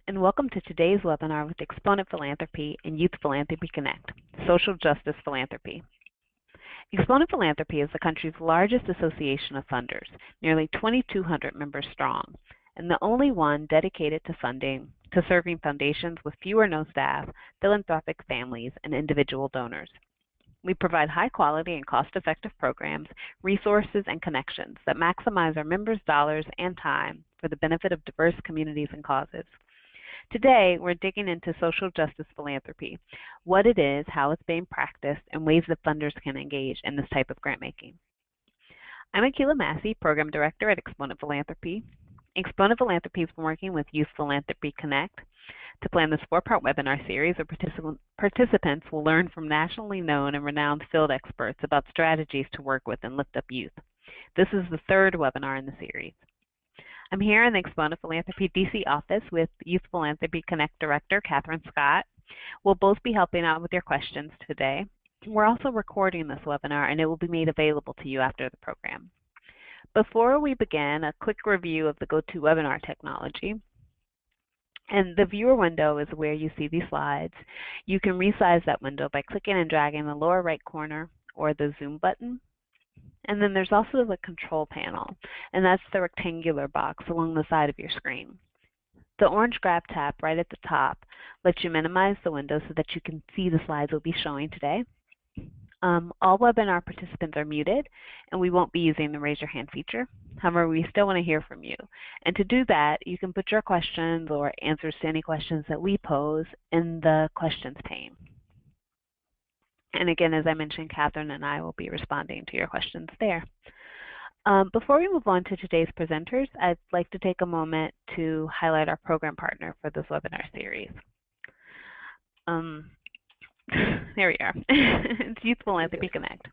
And welcome to today's webinar with Exponent Philanthropy and Youth Philanthropy Connect, Social Justice Philanthropy. Exponent Philanthropy is the country's largest association of funders, nearly 2,200 members strong, and the only one dedicated to serving foundations with few or no staff, philanthropic families, and individual donors. We provide high-quality and cost-effective programs, resources, and connections that maximize our members' dollars and time for the benefit of diverse communities and causes. Today, we're digging into social justice philanthropy, what it is, how it's being practiced, and ways that funders can engage in this type of grant making. I'm Akila Massey, Program Director at Exponent Philanthropy. Exponent Philanthropy has been working with Youth Philanthropy Connect to plan this four-part webinar series where participants will learn from nationally known and renowned field experts about strategies to work with and lift up youth. This is the third webinar in the series. I'm here in the Exponent Philanthropy DC office with Youth Philanthropy Connect Director Catherine Scott. We'll both be helping out with your questions today. We're also recording this webinar and it will be made available to you after the program. Before we begin, a quick review of the GoToWebinar technology. And the viewer window is where you see these slides. You can resize that window by clicking and dragging the lower right corner or the zoom button. And then there's also the control panel, and that's the rectangular box along the side of your screen. The orange grab tab right at the top lets you minimize the window so that you can see the slides we'll be showing today. All webinar participants are muted, and we won't be using the raise your hand feature. However, we still want to hear from you. And to do that, you can put your questions or answers to any questions that we pose in the questions pane. And again, as I mentioned, Catherine and I will be responding to your questions there. Before we move on to today's presenters, I'd like to take a moment to highlight our program partner for this webinar series. There we are. It's Youth Philanthropy Connect.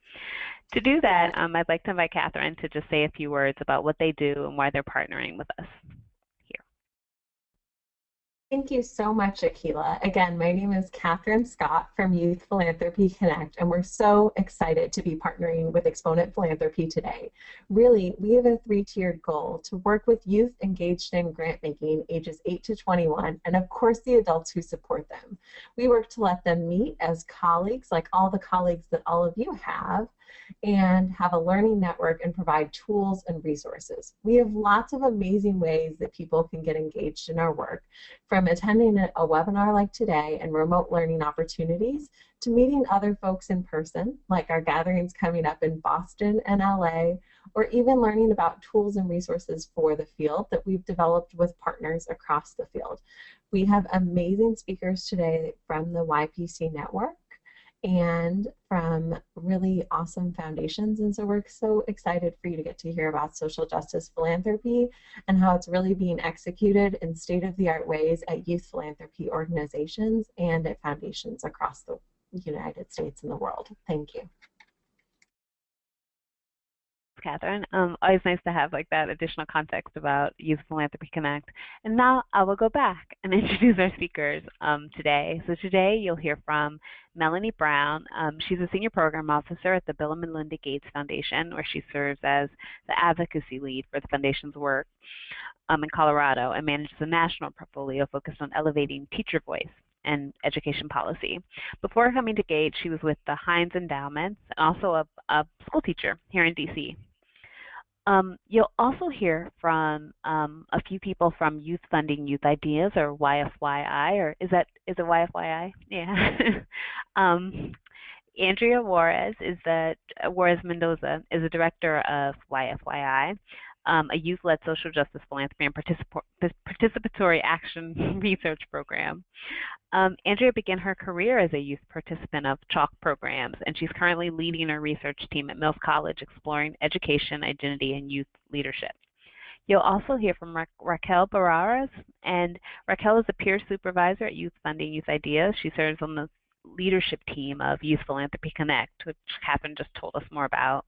To do that, I'd like to invite Catherine to just say a few words about what they do and why they're partnering with us. Thank you so much, Akila. Again, my name is Catherine Scott from Youth Philanthropy Connect, and we're so excited to be partnering with Exponent Philanthropy today. Really, we have a three-tiered goal to work with youth engaged in grant making ages 8 to 21, and of course the adults who support them. We work to let them meet as colleagues, like all the colleagues that all of you have, and have a learning network and provide tools and resources. We have lots of amazing ways that people can get engaged in our work, from attending a webinar like today and remote learning opportunities to meeting other folks in person, like our gatherings coming up in Boston and LA, or even learning about tools and resources for the field that we've developed with partners across the field. We have amazing speakers today from the YPC network and from really awesome foundations, and so we're so excited for you to get to hear about social justice philanthropy and how it's really being executed in state-of-the-art ways at youth philanthropy organizations and at foundations across the United States and the world. Thank you. Catherine. Always nice to have like that additional context about Youth Philanthropy Connect. And now I will go back and introduce our speakers today. So today you'll hear from Melanie Brown. She's a Senior Program Officer at the Bill Melinda Gates Foundation, where she serves as the Advocacy Lead for the Foundation's work in Colorado and manages a national portfolio focused on elevating teacher voice and education policy. Before coming to Gates, she was with the Heinz Endowments and also a school teacher here in DC. You'll also hear from a few people from Youth Funding Youth Ideas, or YFYI, or is it YFYI? Yeah. Andrea Juarez Mendoza is the director of YFYI, a youth-led social justice philanthropy and participatory action research program. Andrea began her career as a youth participant of CHALK programs, and she's currently leading her research team at Mills College, exploring education, identity, and youth leadership. You'll also hear from Raquel Barraras, and Raquel is a peer supervisor at Youth Funding Youth Ideas. She serves on the leadership team of Youth Philanthropy Connect, which Catherine just told us more about.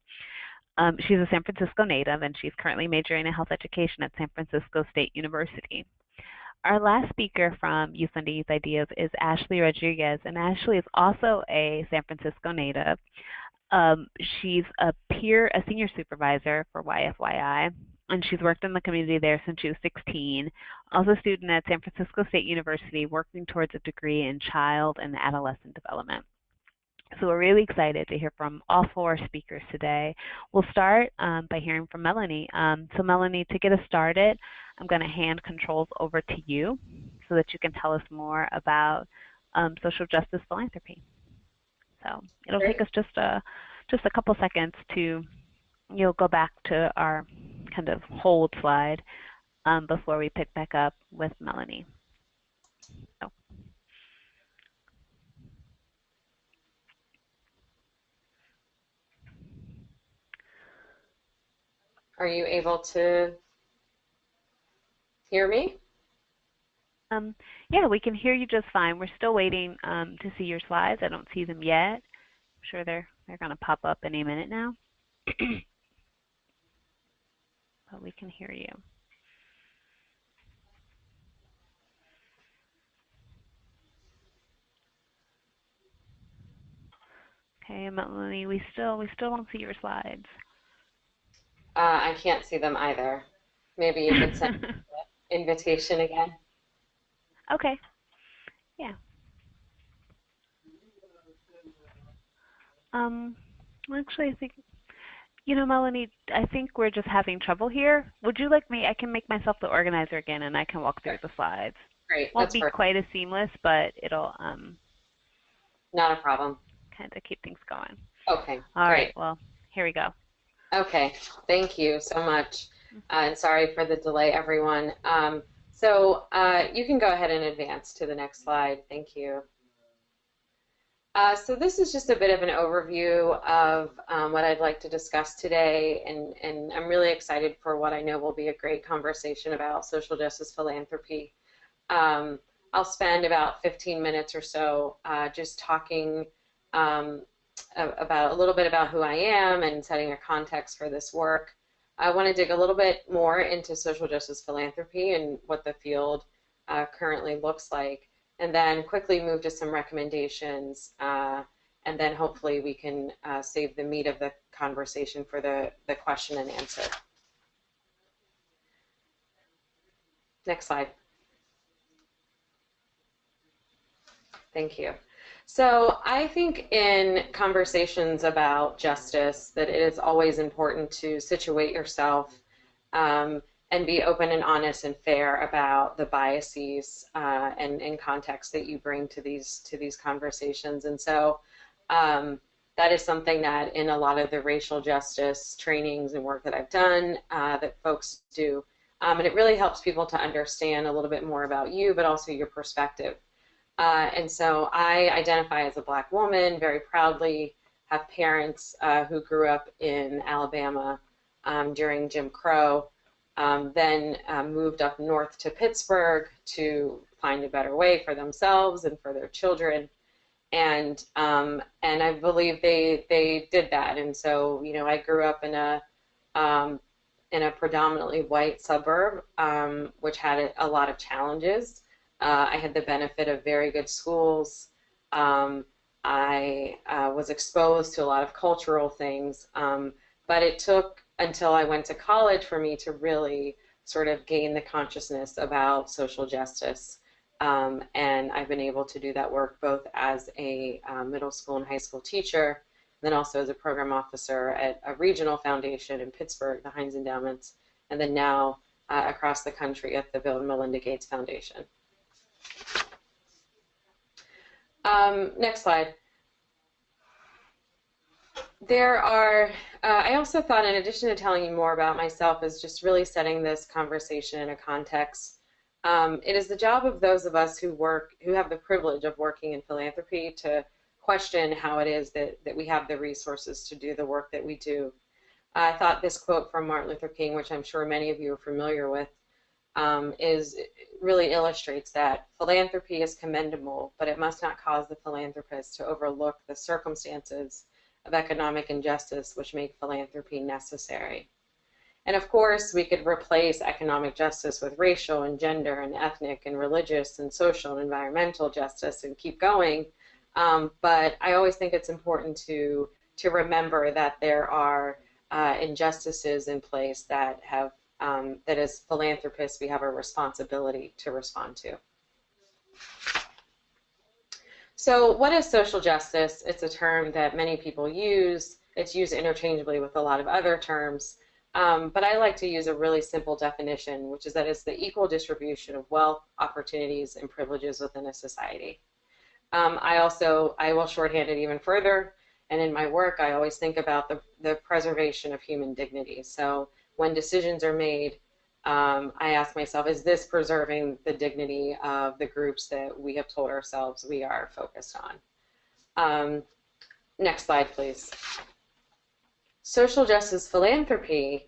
She's a San Francisco native, and she's currently majoring in health education at San Francisco State University. Our last speaker from Youth Funding Youth Ideas is Ashley Rodriguez, and Ashley is also a San Francisco native. She's a senior supervisor for YFYI, and she's worked in the community there since she was 16. Also a student at San Francisco State University working towards a degree in child and adolescent development. So we're really excited to hear from all four speakers today. We'll start by hearing from Melanie. So Melanie, to get us started, I'm going to hand controls over to you so that you can tell us more about social justice philanthropy. So it'll take us just a couple seconds to go back to our kind of hold slide before we pick back up with Melanie. So. Are you able to hear me? Yeah, we can hear you just fine. We're still waiting to see your slides. I don't see them yet. I'm sure they're going to pop up any minute now. But we can hear you. Okay, Melanie, we still don't see your slides. I can't see them either. Maybe you could send the invitation again. Okay. Yeah. Actually, I think, Melanie, I think we're just having trouble here. Would you like me? I can make myself the organizer again, and I can walk through the slides. Great. Won't be quite as seamless, but it'll not a problem. Kind of keep things going. Okay. All great. right. Well, here we go. Okay. Thank you so much, and sorry for the delay, everyone. So you can go ahead and advance to the next slide. Thank you. So this is just a bit of an overview of what I'd like to discuss today, and I'm really excited for what I know will be a great conversation about social justice philanthropy. I'll spend about 15 minutes or so just talking about a little bit about who I am and setting a context for this work. I want to dig a little bit more into social justice philanthropy and what the field currently looks like, and then quickly move to some recommendations, and then hopefully we can save the meat of the conversation for the question and answer. Next slide. Thank you. So I think in conversations about justice that it is always important to situate yourself and be open and honest and fair about the biases and context that you bring to these conversations. And so that is something that in a lot of the racial justice trainings and work that I've done that folks do. And it really helps people to understand a little bit more about you, but also your perspective. And so I identify as a Black woman, very proudly have parents who grew up in Alabama during Jim Crow, then moved up north to Pittsburgh to find a better way for themselves and for their children. And I believe they did that. And so, I grew up in a predominantly white suburb, which had a lot of challenges. I had the benefit of very good schools. I was exposed to a lot of cultural things, but it took until I went to college for me to really sort of gain the consciousness about social justice. And I've been able to do that work both as a middle school and high school teacher, then also as a program officer at a regional foundation in Pittsburgh, the Heinz Endowments, and then now across the country at the Bill Melinda Gates Foundation. Next slide. There are, I also thought, in addition to telling you more about myself, is just really setting this conversation in a context. It is the job of those of us who have the privilege of working in philanthropy to question how it is that we have the resources to do the work that we do. I thought this quote from Martin Luther King, which I'm sure many of you are familiar with, really illustrates that philanthropy is commendable, but it must not cause the philanthropist to overlook the circumstances of economic injustice which make philanthropy necessary. And of course, we could replace economic justice with racial and gender and ethnic and religious and social and environmental justice and keep going. But I always think it's important to remember that there are injustices in place that have that as philanthropists we have a responsibility to respond to. So what is social justice? It's a term that many people use. It's used interchangeably with a lot of other terms. But I like to use a really simple definition, which is that it's the equal distribution of wealth, opportunities, and privileges within a society. I will shorthand it even further, and in my work I always think about the preservation of human dignity. So when decisions are made, I ask myself, is this preserving the dignity of the groups that we have told ourselves we are focused on? Next slide, please. Social justice philanthropy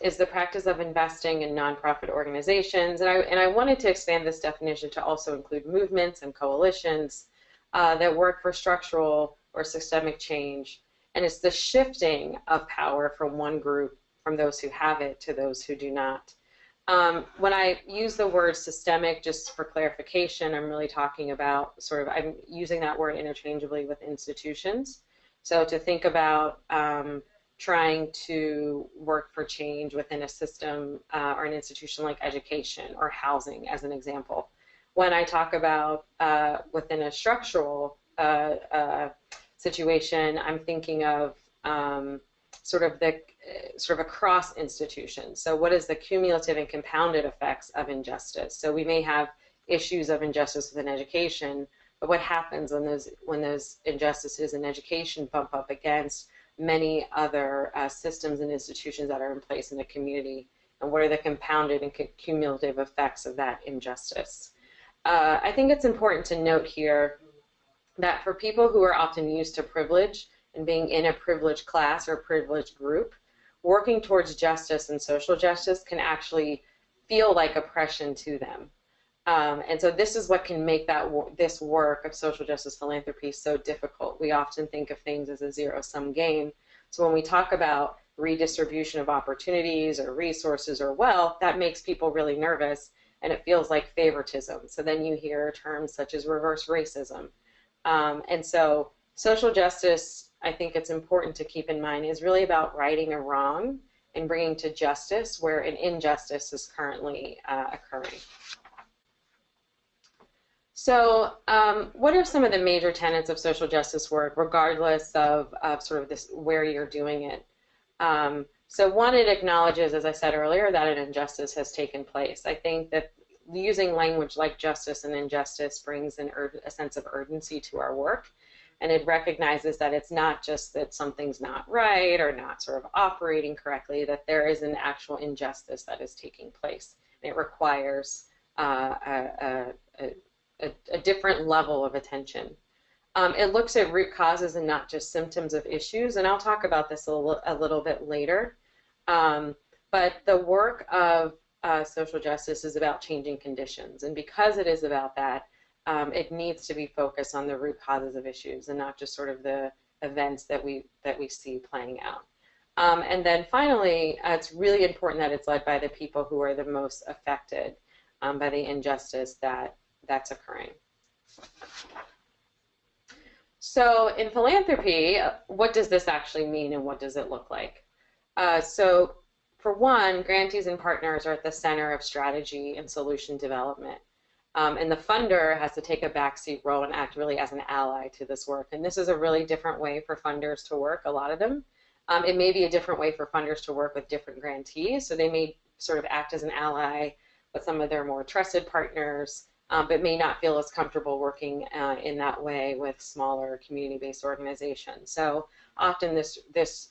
is the practice of investing in nonprofit organizations, and I wanted to expand this definition to also include movements and coalitions that work for structural or systemic change, and it's the shifting of power from one group, from those who have it to those who do not. When I use the word systemic, just for clarification, I'm really talking about I'm using that word interchangeably with institutions. So to think about trying to work for change within a system or an institution like education or housing, as an example. When I talk about within a structural situation, I'm thinking of sort of across institutions. So what is the cumulative and compounded effects of injustice? So we may have issues of injustice within education, but what happens when those injustices in education bump up against many other systems and institutions that are in place in the community, and what are the compounded and cumulative effects of that injustice? I think it's important to note here that for people who are often used to privilege and being in a privileged class or privileged group, working towards justice and social justice can actually feel like oppression to them. And so this is what can make this work of social justice philanthropy so difficult. We often think of things as a zero-sum game. So when we talk about redistribution of opportunities or resources or wealth, that makes people really nervous, and it feels like favoritism. So then you hear terms such as reverse racism. And so social justice, I think it's important to keep in mind, is really about righting a wrong and bringing to justice where an injustice is currently occurring. So what are some of the major tenets of social justice work, regardless of sort of this where you're doing it? So one, it acknowledges, as I said earlier, that an injustice has taken place. I think that using language like justice and injustice brings a sense of urgency to our work, and it recognizes that it's not just that something's not right or not sort of operating correctly, that there is an actual injustice that is taking place. And it requires a different level of attention. It looks at root causes and not just symptoms of issues, and I'll talk about this a little bit later. But the work of social justice is about changing conditions, and because it is about that, it needs to be focused on the root causes of issues and not just sort of the events that we see playing out. And then finally, it's really important that it's led by the people who are the most affected by the injustice that's occurring. So in philanthropy, what does this actually mean and what does it look like? So for one, grantees and partners are at the center of strategy and solution development. And the funder has to take a backseat role and act really as an ally to this work. And this is a really different way for funders to work, a lot of them. It may be a different way for funders to work with different grantees. So they may sort of act as an ally with some of their more trusted partners, but may not feel as comfortable working in that way with smaller community-based organizations. So often this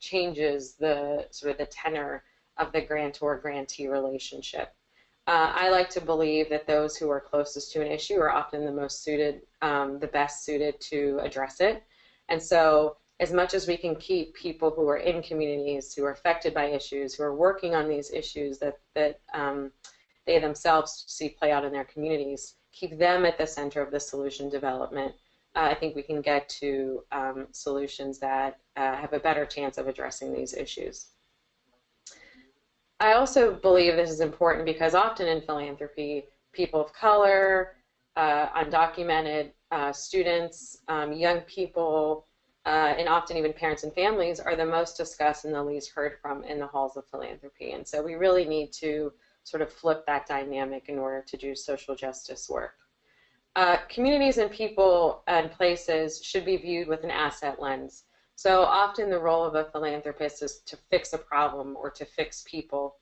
changes the sort of the tenor of the grantor-grantee relationship. I like to believe that those who are closest to an issue are often the most suited, the best suited to address it. And so as much as we can keep people who are in communities, who are affected by issues, who are working on these issues that they themselves see play out in their communities, keep them at the center of the solution development, I think we can get to solutions that have a better chance of addressing these issues. I also believe this is important because often in philanthropy, people of color, undocumented students, young people, and often even parents and families, are the most discussed and the least heard from in the halls of philanthropy. And so we really need to sort of flip that dynamic in order to do social justice work. Communities and people and places should be viewed with an asset lens. So often the role of a philanthropist is to fix a problem or to fix people.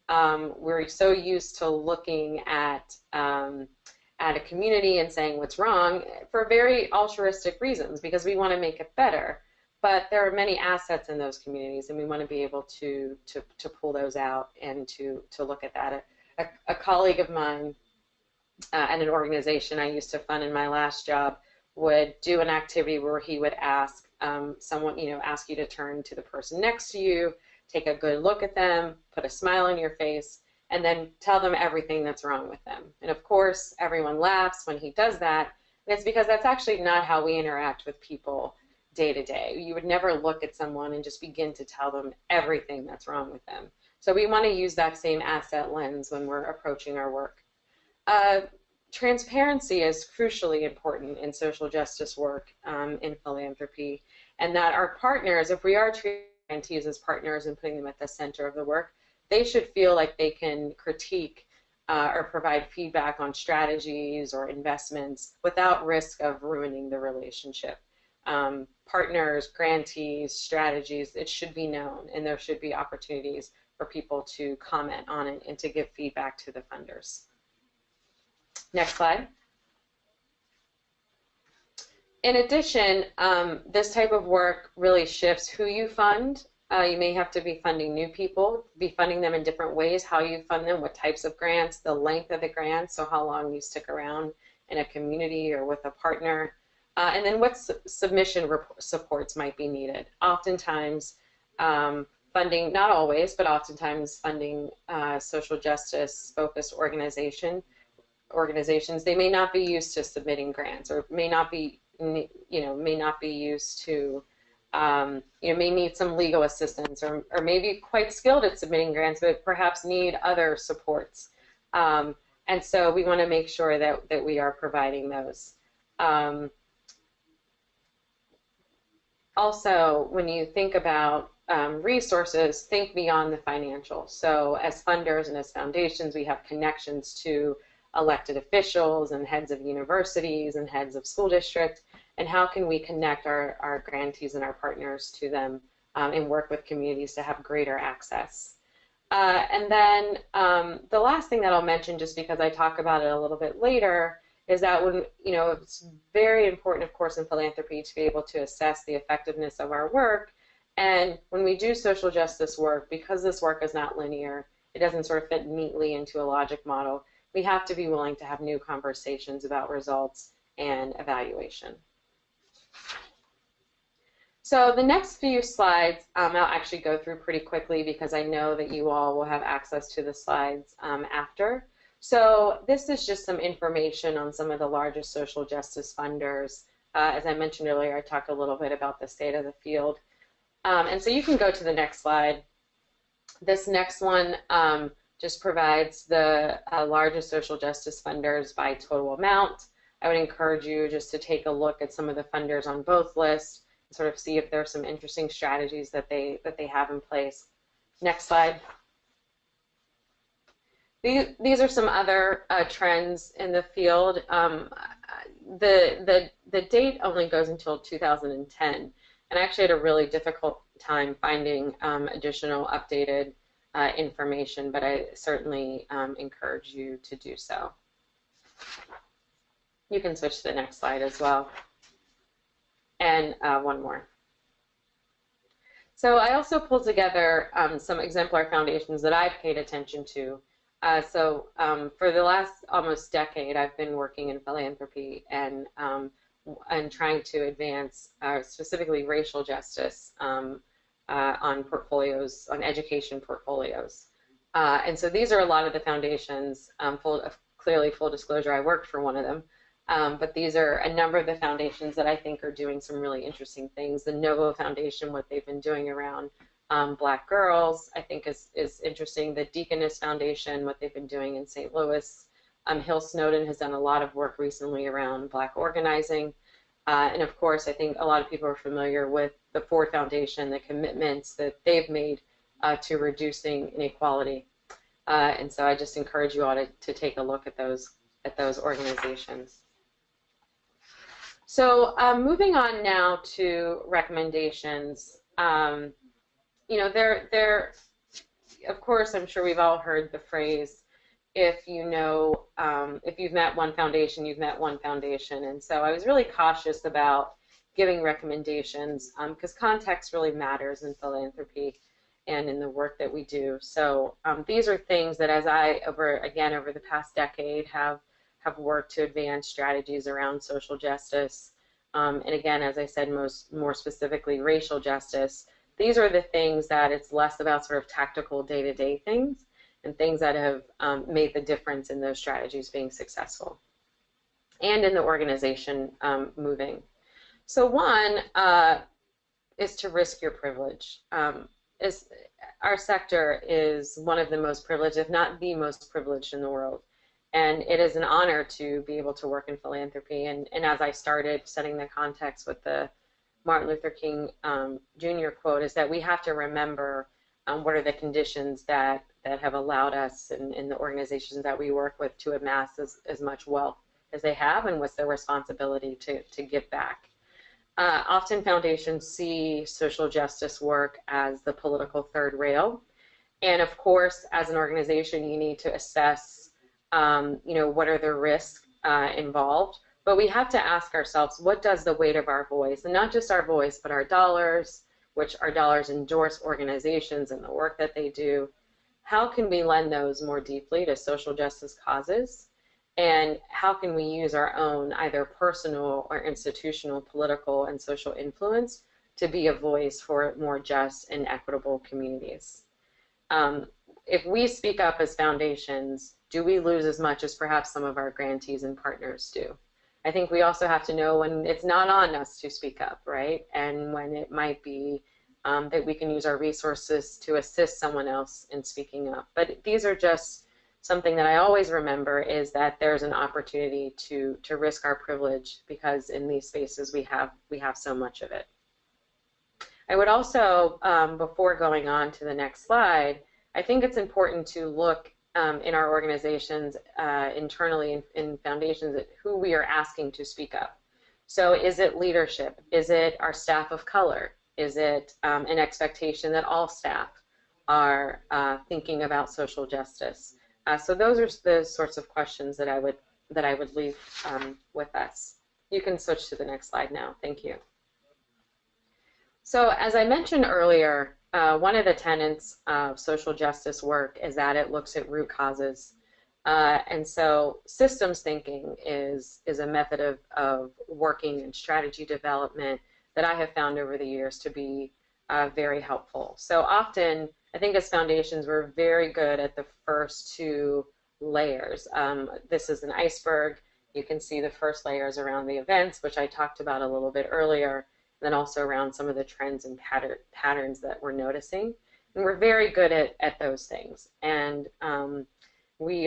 We're so used to looking at a community and saying what's wrong for very altruistic reasons, because we want to make it better. But there are many assets in those communities, and we want to be able to pull those out and to look at that. A colleague of mine at an organization I used to fund in my last job would do an activity where he would ask someone, ask you to turn to the person next to you, take a good look at them, put a smile on your face, and then tell them everything that's wrong with them. And of course, everyone laughs when he does that. And it's because that's actually not how we interact with people day to day. You would never look at someone and just begin to tell them everything that's wrong with them. So we want to use that same asset lens when we're approaching our work. Transparency is crucially important in social justice work in philanthropy, and that our partners, if we are treating grantees as partners and putting them at the center of the work, they should feel like they can critique or provide feedback on strategies or investments without risk of ruining the relationship. Partners, grantees, strategies, it should be known, and there should be opportunities for people to comment on it and to give feedback to the funders. Next slide. In addition, this type of work really shifts who you fund. You may have to be funding new people, be funding them in different ways, how you fund them, what types of grants, the length of the grant, so how long you stick around in a community or with a partner, and then what submission supports might be needed. Oftentimes, funding, not always, but oftentimes funding social justice focused organizations, they may not be used to submitting grants, or may not be, may not be used to, may need some legal assistance, or may be quite skilled at submitting grants, but perhaps need other supports. And so we want to make sure that we are providing those. Also, when you think about resources, think beyond the financial. So as funders and as foundations, we have connections to elected officials and heads of universities and heads of school districts, and how can we connect our grantees and our partners to them and work with communities to have greater access. And then the last thing that I'll mention, just because I talk about it a little bit later, is that when, it's very important, of course, in philanthropy to be able to assess the effectiveness of our work. And when we do social justice work, because this work is not linear, it doesn't sort of fit neatly into a logic model, we have to be willing to have new conversations about results and evaluation. So the next few slides I'll actually go through pretty quickly, because I know that you all will have access to the slides after. So this is just some information on some of the largest social justice funders. As I mentioned earlier, I talked a little bit about the state of the field. And so you can go to the next slide. This next one just provides the largest social justice funders by total amount. I would encourage you just to take a look at some of the funders on both lists and sort of see if there are some interesting strategies that they have in place. Next slide. These are some other trends in the field. The date only goes until 2010, and I actually had a really difficult time finding additional updated information, but I certainly encourage you to do so. You can switch to the next slide as well. And one more. So I also pulled together some exemplar foundations that I've paid attention to. For the last almost decade, I've been working in philanthropy and trying to advance specifically racial justice on portfolios, on education portfolios. And so these are a lot of the foundations. Clearly, full disclosure, I worked for one of them. But these are a number of the foundations that I think are doing some really interesting things. The Novo Foundation, what they've been doing around Black girls, I think is interesting. The Deaconess Foundation, what they've been doing in St. Louis. Hill Snowden has done a lot of work recently around Black organizing. And of course, I think a lot of people are familiar with the Ford Foundation, the commitments that they've made to reducing inequality. And so I just encourage you all to take a look at those organizations. So moving on now to recommendations. You know, of course, I'm sure we've all heard the phrase, if you've met one foundation, you've met one foundation. And so I was really cautious about giving recommendations because context really matters in philanthropy and in the work that we do. So these are things that as I, over the past decade, have worked to advance strategies around social justice. And again, as I said, more specifically, racial justice. These are the things that it's less about sort of tactical day-to-day things and things that have made the difference in those strategies being successful and in the organization moving. So one is to risk your privilege. Our sector is one of the most privileged, if not the most privileged in the world. And it is an honor to be able to work in philanthropy. And as I started setting the context with the Martin Luther King Jr. quote, is that we have to remember what are the conditions that have allowed us and the organizations that we work with to amass as much wealth as they have, and what's their responsibility to give back. Often foundations see social justice work as the political third rail. And of course, as an organization, you need to assess, what are the risks involved. But we have to ask ourselves, what does the weight of our voice, and not just our voice, but our dollars, which our dollars endorse organizations and the work that they do, how can we lend those more deeply to social justice causes? And how can we use our own either personal or institutional political and social influence to be a voice for more just and equitable communities? If we speak up as foundations, do we lose as much as perhaps some of our grantees and partners do? I think we also have to know when it's not on us to speak up, right? And when it might be that we can use our resources to assist someone else in speaking up. But these are just something that I always remember, is that there's an opportunity to risk our privilege, because in these spaces we have so much of it. I would also, before going on to the next slide, I think it's important to look in our organizations, internally in foundations, at who we are asking to speak up. So is it leadership? Is it our staff of color? Is it an expectation that all staff are thinking about social justice? So those are the sorts of questions that I would leave with us. You can switch to the next slide now. Thank you. So as I mentioned earlier, one of the tenets of social justice work is that it looks at root causes. And so systems thinking is a method of working and strategy development that I have found over the years to be very helpful. So often, I think as foundations, we're very good at the first two layers. This is an iceberg. You can see the first layers around the events, which I talked about a little bit earlier, and then also around some of the trends and patterns that we're noticing. And we're very good at those things. And we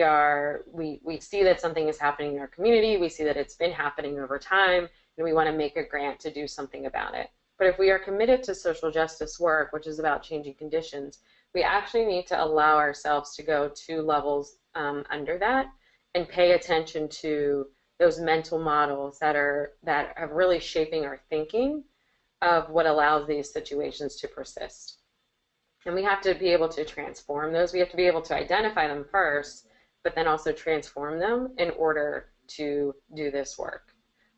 see that something is happening in our community. We see that it's been happening over time, and we want to make a grant to do something about it. But if we are committed to social justice work, which is about changing conditions, we actually need to allow ourselves to go 2 levels under that and pay attention to those mental models that are really shaping our thinking of what allows these situations to persist. And we have to be able to transform those. We have to be able to identify them first, but then also transform them in order to do this work.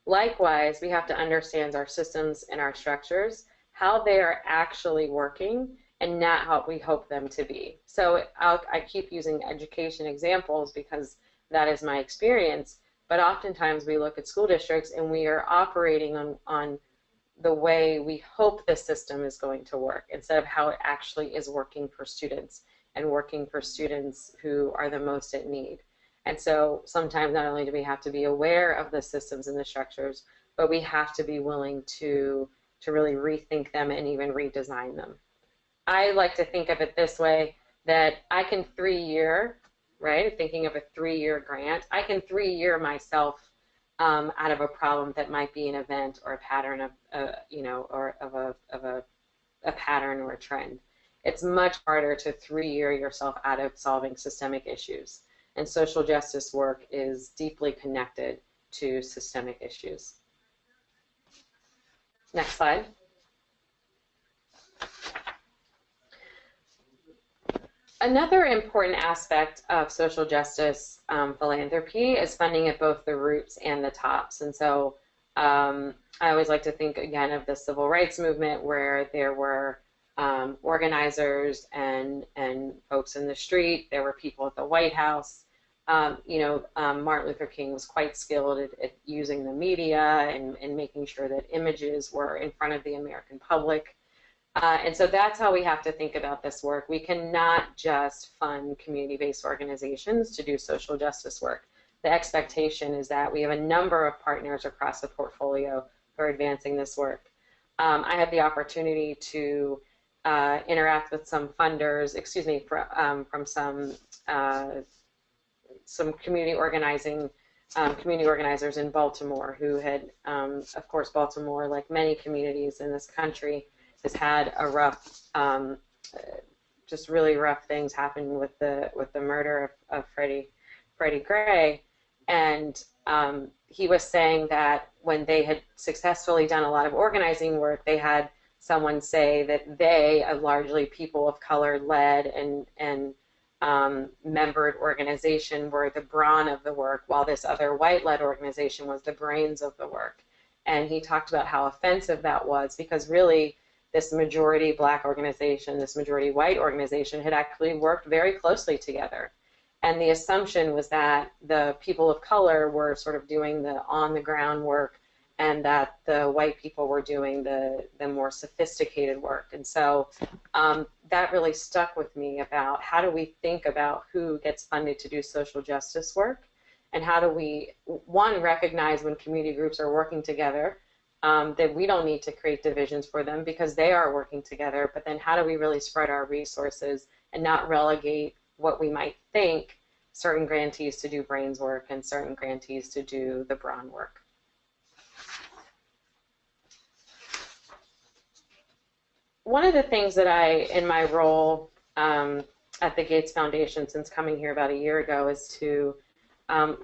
Likewise, we have to understand our systems and our structures, how they are actually working and not how we hope them to be. So I keep using education examples because that is my experience, but oftentimes we look at school districts and we are operating on the way we hope the system is going to work instead of how it actually is working for students and working for students who are the most at need. And so sometimes not only do we have to be aware of the systems and the structures, but we have to be willing to really rethink them and even redesign them. I like to think of it this way, that I can 3-year, right, thinking of a 3-year grant, I can 3-year myself out of a problem that might be an event or a pattern of, or of a pattern or a trend. It's much harder to 3-year yourself out of solving systemic issues. And social justice work is deeply connected to systemic issues. Next slide. Another important aspect of social justice philanthropy is funding at both the roots and the tops. And so I always like to think again of the civil rights movement, where there were organizers and folks in the street. There were people at the White House. Martin Luther King was quite skilled at using the media and making sure that images were in front of the American public. And so that's how we have to think about this work. We cannot just fund community-based organizations to do social justice work. The expectation is that we have a number of partners across the portfolio who are advancing this work. I had the opportunity to interact with some funders, from some community organizers in Baltimore who had, of course, Baltimore, like many communities in this country, has had a rough, just really rough things happen with the murder of Freddie Gray, and he was saying that when they had successfully done a lot of organizing work, they had someone say that they, a largely people of color led and membered organization, were the brawn of the work, while this other white-led organization was the brains of the work. And he talked about how offensive that was, because really this majority black organization, this majority white organization had actually worked very closely together. And the assumption was that the people of color were sort of doing the on-the-ground work, and that the white people were doing the more sophisticated work. And so that really stuck with me about how do we think about who gets funded to do social justice work, and how do we, one, recognize when community groups are working together, that we don't need to create divisions for them because they are working together, but then how do we really spread our resources and not relegate what we might think certain grantees to do brains work and certain grantees to do the brawn work. One of the things that in my role at the Gates Foundation since coming here about a year ago, is to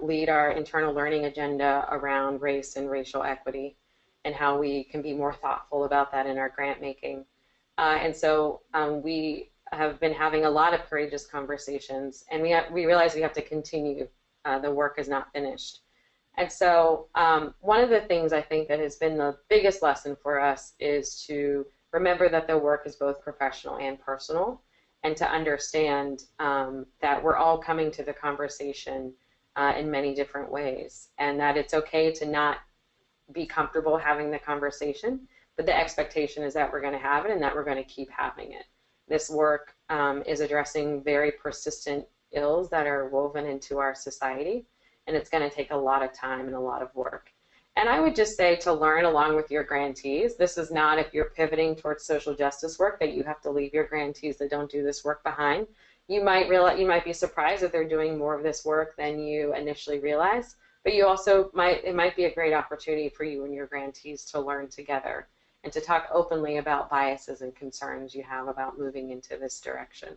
lead our internal learning agenda around race and racial equity, and how we can be more thoughtful about that in our grant making. And so we have been having a lot of courageous conversations, and we realize we have to continue. The work is not finished. And so one of the things I think that has been the biggest lesson for us is to remember that the work is both professional and personal, and to understand that we're all coming to the conversation in many different ways, and that it's okay to not be comfortable having the conversation, but the expectation is that we're going to have it and that we're going to keep having it. This work is addressing very persistent ills that are woven into our society, and it's going to take a lot of time and a lot of work. And I would just say to learn along with your grantees. This is not, if you're pivoting towards social justice work, that you have to leave your grantees that don't do this work behind. You might be surprised that they're doing more of this work than you initially realized. But you also it might be a great opportunity for you and your grantees to learn together and to talk openly about biases and concerns you have about moving into this direction.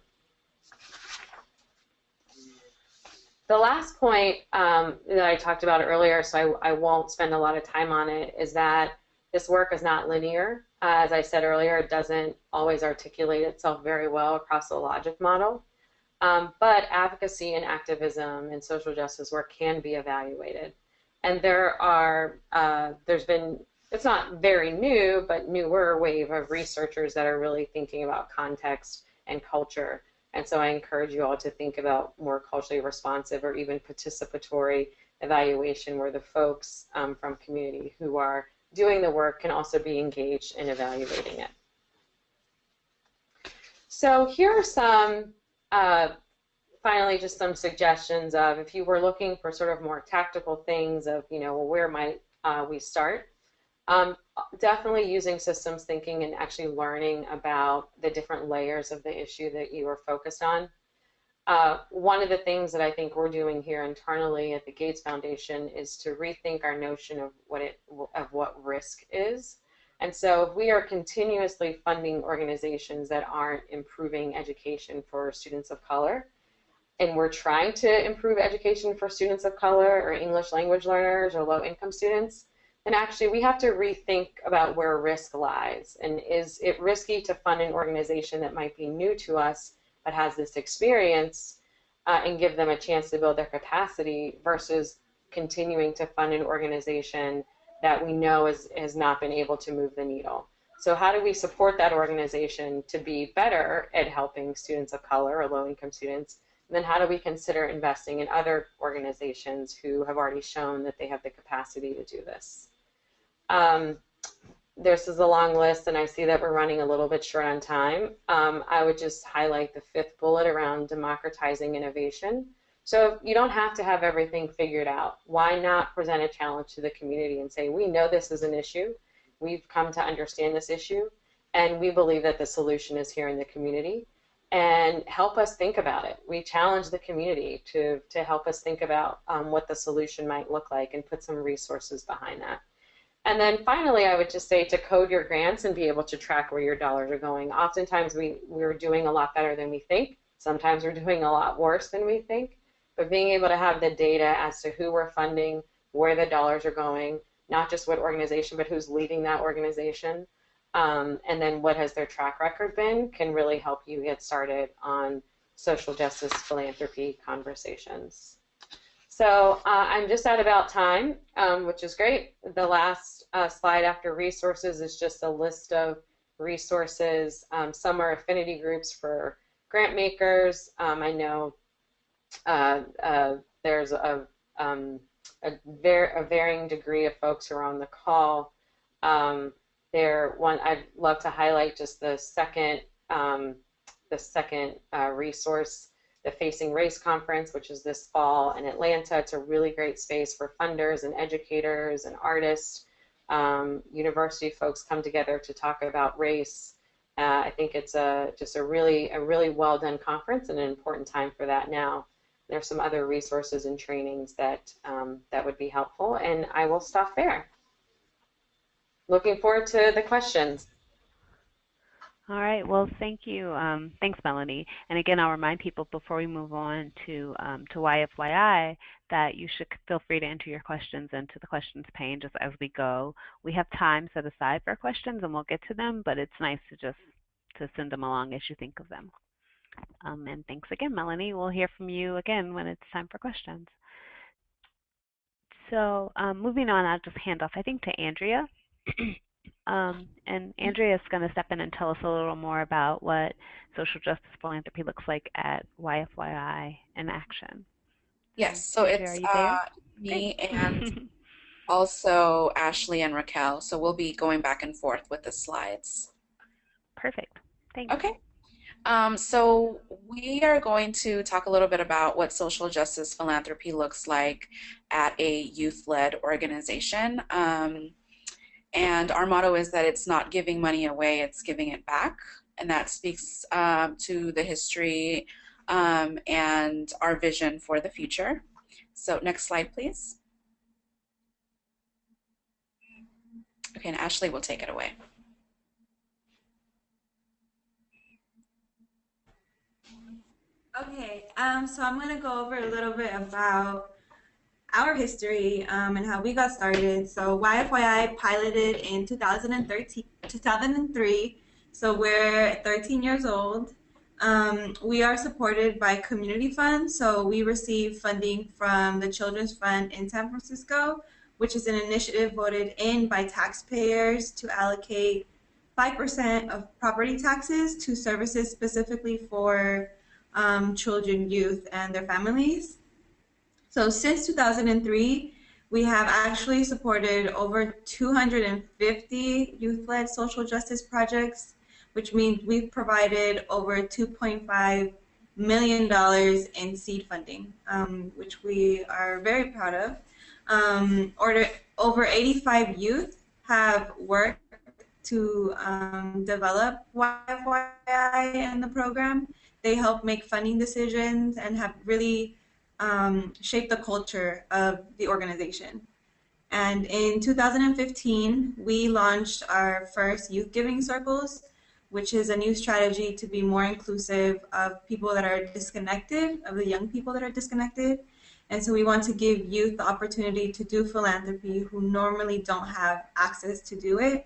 The last point that I talked about earlier, so I won't spend a lot of time on it, is that this work is not linear. As I said earlier, it doesn't always articulate itself very well across the logic model. But advocacy and activism and social justice work can be evaluated. And there's been, it's not very new, but newer wave of researchers that are really thinking about context and culture. And so I encourage you all to think about more culturally responsive or even participatory evaluation, where the folks from community who are doing the work can also be engaged in evaluating it. So here are some finally, just some suggestions of, if you were looking for sort of more tactical things of, where might we start? Definitely using systems thinking and actually learning about the different layers of the issue that you are focused on. one of the things that I think we're doing here internally at the Gates Foundation is to rethink our notion of what risk is. And so if we are continuously funding organizations that aren't improving education for students of color, and we're trying to improve education for students of color or English language learners or low-income students, then actually we have to rethink about where risk lies. And is it risky to fund an organization that might be new to us but has this experience and give them a chance to build their capacity versus continuing to fund an organization that we know has not been able to move the needle? So how do we support that organization to be better at helping students of color or low-income students? And then how do we consider investing in other organizations who have already shown that they have the capacity to do this? This is a long list, and I see that we're running a little bit short on time. I would just highlight the 5th bullet around democratizing innovation. So you don't have to have everything figured out. Why not present a challenge to the community and say, we know this is an issue, we've come to understand this issue, and we believe that the solution is here in the community, and help us think about it. We challenge the community to help us think about what the solution might look like and put some resources behind that. And then finally, I would just say to code your grants and be able to track where your dollars are going. Oftentimes we're doing a lot better than we think. Sometimes we're doing a lot worse than we think. But being able to have the data as to who we're funding, where the dollars are going, not just what organization, but who's leading that organization, and then what has their track record been, can really help you get started on social justice philanthropy conversations. So I'm just at about time, which is great. The last slide after resources is just a list of resources. Some are affinity groups for grant makers. I know there's a varying degree of folks who are on the call. I'd love to highlight just the second resource, the Facing Race Conference, which is this fall in Atlanta. It's a really great space for funders and educators and artists. University folks come together to talk about race. I think it's just a really well done conference and an important time for that now. There's some other resources and trainings that would be helpful, and I will stop there. Looking forward to the questions. All right. Well, thank you. Thanks, Melanie. And again, I'll remind people before we move on to YFYI that you should feel free to enter your questions into the questions pane just as we go. We have time set aside for questions, and we'll get to them, but it's nice to send them along as you think of them. And thanks again, Melanie. We'll hear from you again when it's time for questions. So moving on, I'll just hand off, I think, to Andrea. And Andrea is going to step in and tell us a little more about what social justice philanthropy looks like at YFYI in action. Yes, so Andrea, it's me and also Ashley and Raquel. So we'll be going back and forth with the slides. Perfect. Thanks. Okay. So we are going to talk a little bit about what social justice philanthropy looks like at a youth-led organization. And our motto is that it's not giving money away, it's giving it back. And that speaks to the history and our vision for the future. So next slide, please. Okay, and Ashley will take it away. Okay, so I'm going to go over a little bit about our history and how we got started. So YFYI piloted in 2003, so we're 13 years old. We are supported by community funds, so we receive funding from the Children's Fund in San Francisco, which is an initiative voted in by taxpayers to allocate 5% of property taxes to services specifically for children, youth, and their families. So since 2003, we have actually supported over 250 youth-led social justice projects, which means we've provided over $2.5 million in seed funding, which we are very proud of. Over 85 youth have worked to develop YFYI and the program, They help make funding decisions and have really shaped the culture of the organization. And in 2015, we launched our first youth giving circles, which is a new strategy to be more inclusive of people that are disconnected, of the young people that are disconnected. And so we want to give youth the opportunity to do philanthropy who normally don't have access to do it.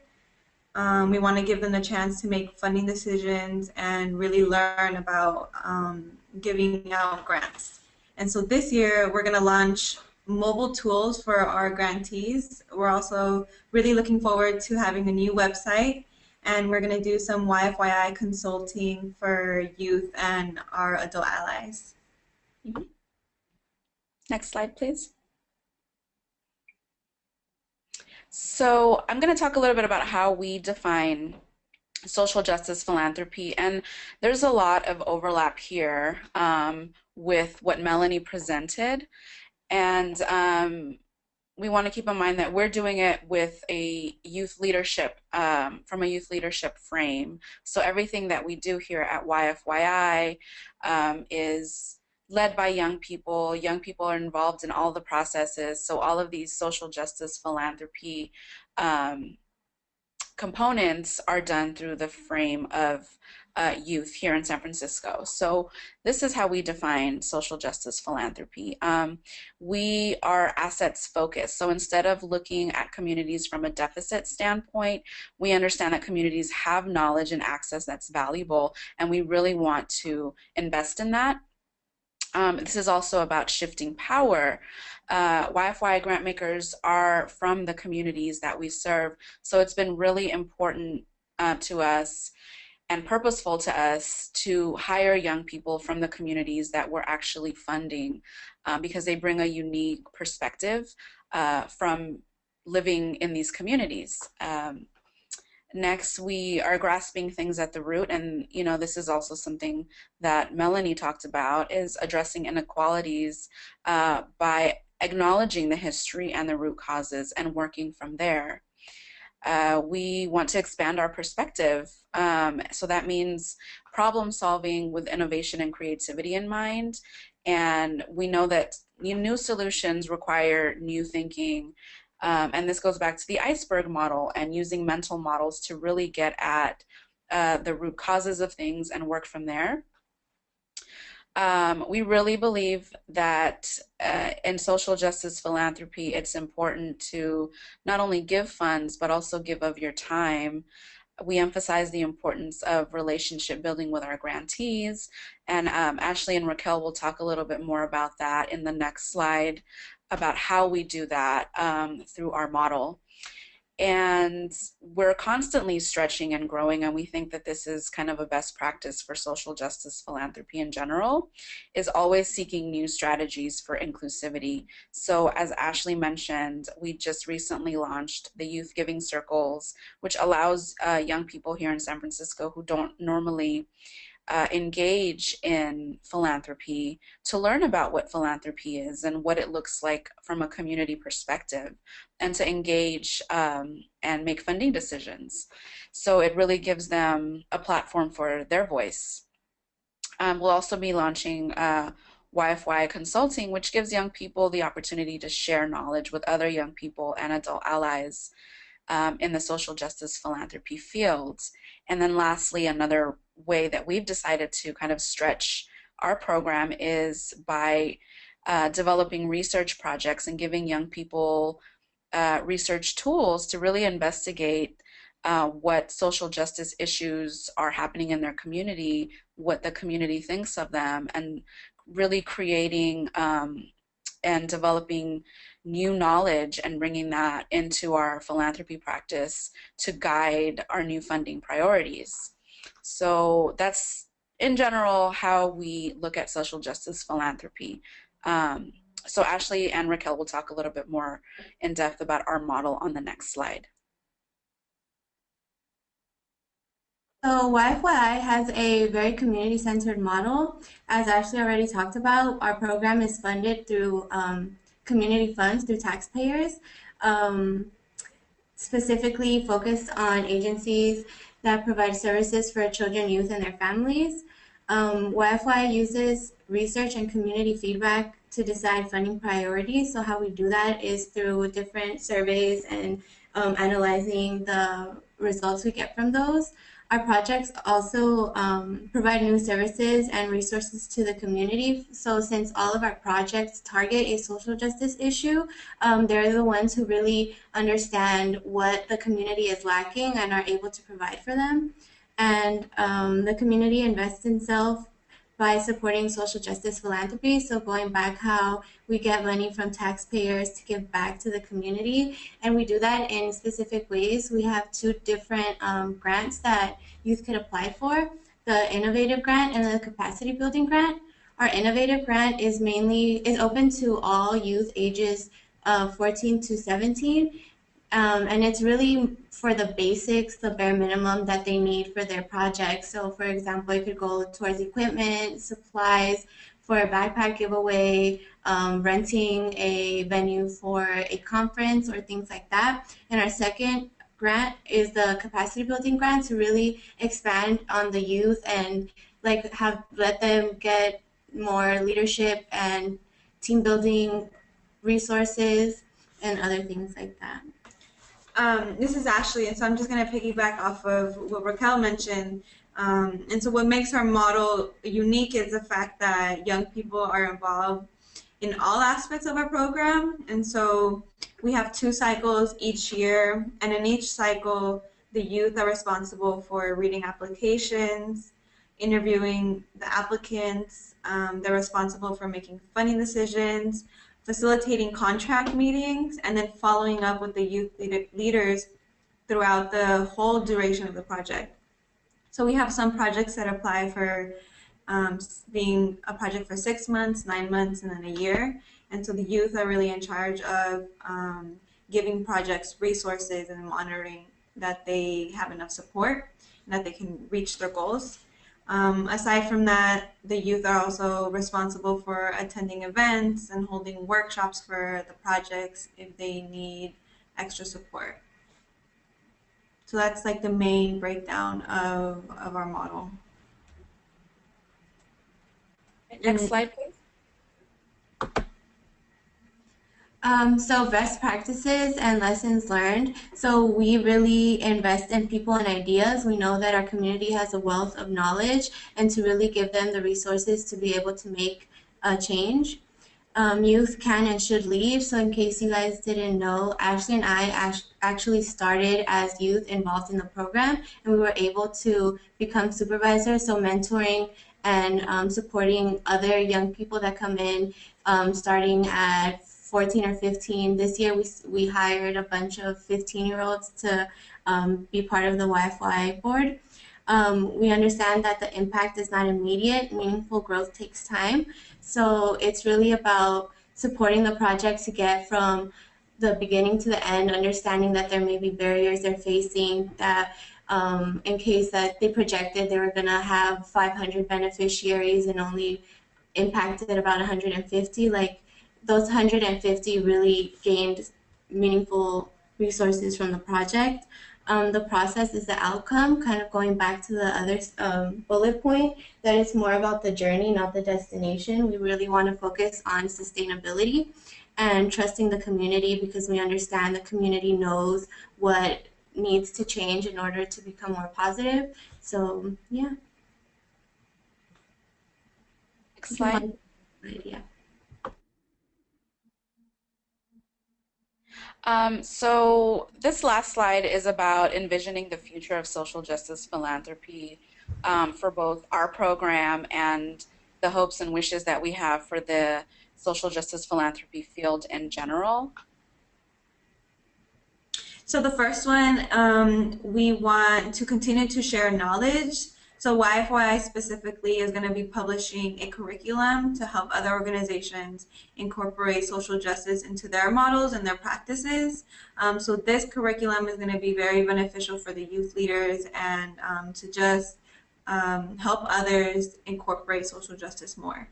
We want to give them the chance to make funding decisions and really learn about giving out grants. And so this year, we're going to launch mobile tools for our grantees. We're also really looking forward to having a new website, and we're going to do some YFYI consulting for youth and our adult allies. Mm-hmm. Next slide, please. So I'm going to talk a little bit about how we define social justice philanthropy, and there's a lot of overlap here with what Melanie presented, and we want to keep in mind that we're doing it with a youth leadership, from a youth leadership frame. So everything that we do here at YFYI is led by young people. Young people are involved in all the processes. So all of these social justice philanthropy components are done through the frame of youth here in San Francisco. So this is how we define social justice philanthropy. We are assets focused. So instead of looking at communities from a deficit standpoint, we understand that communities have knowledge and access that's valuable, and we really want to invest in that. This is also about shifting power. YFYI grant makers are from the communities that we serve, so it's been really important to us and purposeful to us to hire young people from the communities that we're actually funding because they bring a unique perspective from living in these communities. Next, we are grasping things at the root, and this is also something that Melanie talked about, is addressing inequalities by acknowledging the history and the root causes and working from there. We want to expand our perspective, so that means problem solving with innovation and creativity in mind, and we know that new solutions require new thinking. And this goes back to the iceberg model and using mental models to really get at the root causes of things and work from there. We really believe that in social justice philanthropy, it's important to not only give funds, but also give of your time. We emphasize the importance of relationship building with our grantees, and Ashley and Raquel will talk a little bit more about that in the next slide, about how we do that through our model. And we're constantly stretching and growing, and we think that this is kind of a best practice for social justice philanthropy in general, is always seeking new strategies for inclusivity. So as Ashley mentioned, we just recently launched the Youth Giving Circles, which allows young people here in San Francisco who don't normally engage in philanthropy to learn about what philanthropy is and what it looks like from a community perspective, and to engage and make funding decisions. So it really gives them a platform for their voice. We'll also be launching YFYI Consulting, which gives young people the opportunity to share knowledge with other young people and adult allies in the social justice philanthropy fields. And then lastly, another way that we've decided to kind of stretch our program is by developing research projects and giving young people research tools to really investigate what social justice issues are happening in their community, what the community thinks of them, and really creating and developing new knowledge and bringing that into our philanthropy practice to guide our new funding priorities. So that's, in general, how we look at social justice philanthropy. So Ashley and Raquel will talk a little bit more in depth about our model on the next slide. So YFYI has a very community-centered model. As Ashley already talked about, our program is funded through community funds through taxpayers, specifically focused on agencies that provide services for children, youth, and their families. YFY uses research and community feedback to decide funding priorities. So how we do that is through different surveys and analyzing the results we get from those. Our projects also provide new services and resources to the community. So since all of our projects target a social justice issue, they're the ones who really understand what the community is lacking and are able to provide for them. And the community invests in self by supporting social justice philanthropy. So going back how we get money from taxpayers to give back to the community. And we do that in specific ways. We have two different grants that youth could apply for, the Innovative Grant and the Capacity Building Grant. Our Innovative Grant is open to all youth ages 14 to 17. And it's really for the basics, the bare minimum that they need for their projects. So for example, it could go towards equipment, supplies for a backpack giveaway, renting a venue for a conference or things like that. And our second grant is the Capacity Building Grant to really expand on the youth and let them get more leadership and team building resources and other things like that. This is Ashley, and so I'm just going to piggyback off of what Raquel mentioned. And so what makes our model unique is the fact that young people are involved in all aspects of our program. And so we have 2 cycles each year, and in each cycle, the youth are responsible for reading applications, interviewing the applicants. They're responsible for making funding decisions, facilitating contract meetings, and then following up with the youth leaders throughout the whole duration of the project. So we have some projects that apply for being a project for 6 months, 9 months, and then a year. And so the youth are really in charge of giving projects resources and monitoring that they have enough support and that they can reach their goals. Aside from that, the youth are also responsible for attending events and holding workshops for the projects if they need extra support. So that's like the main breakdown of our model. Next slide, please. So best practices and lessons learned. So we really invest in people and ideas. We know that our community has a wealth of knowledge, and to really give them the resources to be able to make a change. Youth can and should lead. So in case you guys didn't know, Ashley and I actually started as youth involved in the program, and we were able to become supervisors, so mentoring and supporting other young people that come in starting at 14 or 15. This year we hired a bunch of 15-year-olds to be part of the YFYI board. We understand that the impact is not immediate. Meaningful growth takes time. So it's really about supporting the project to get from the beginning to the end, understanding that there may be barriers they're facing, that in case that they projected they were going to have 500 beneficiaries and only impacted about 150, like those 150 really gained meaningful resources from the project. The process is the outcome, kind of going back to the other bullet point, that it's more about the journey, not the destination. We really want to focus on sustainability and trusting the community, because we understand the community knows what needs to change in order to become more positive. So, yeah. Next slide. Yeah. So this last slide is about envisioning the future of social justice philanthropy for both our program and the hopes and wishes that we have for the social justice philanthropy field in general. So the first one, we want to continue to share knowledge. So YFYI specifically is going to be publishing a curriculum to help other organizations incorporate social justice into their models and their practices. So this curriculum is going to be very beneficial for the youth leaders and to just help others incorporate social justice more.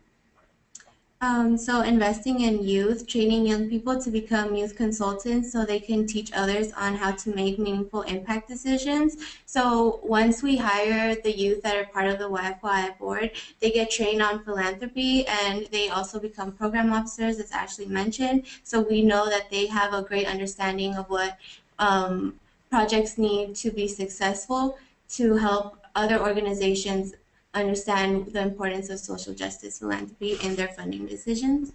So investing in youth, training young people to become youth consultants so they can teach others on how to make meaningful impact decisions. So once we hire the youth that are part of the YFYI board, they get trained on philanthropy and they also become program officers, as Ashley mentioned. So we know that they have a great understanding of what projects need to be successful to help other organizations understand the importance of social justice philanthropy in their funding decisions.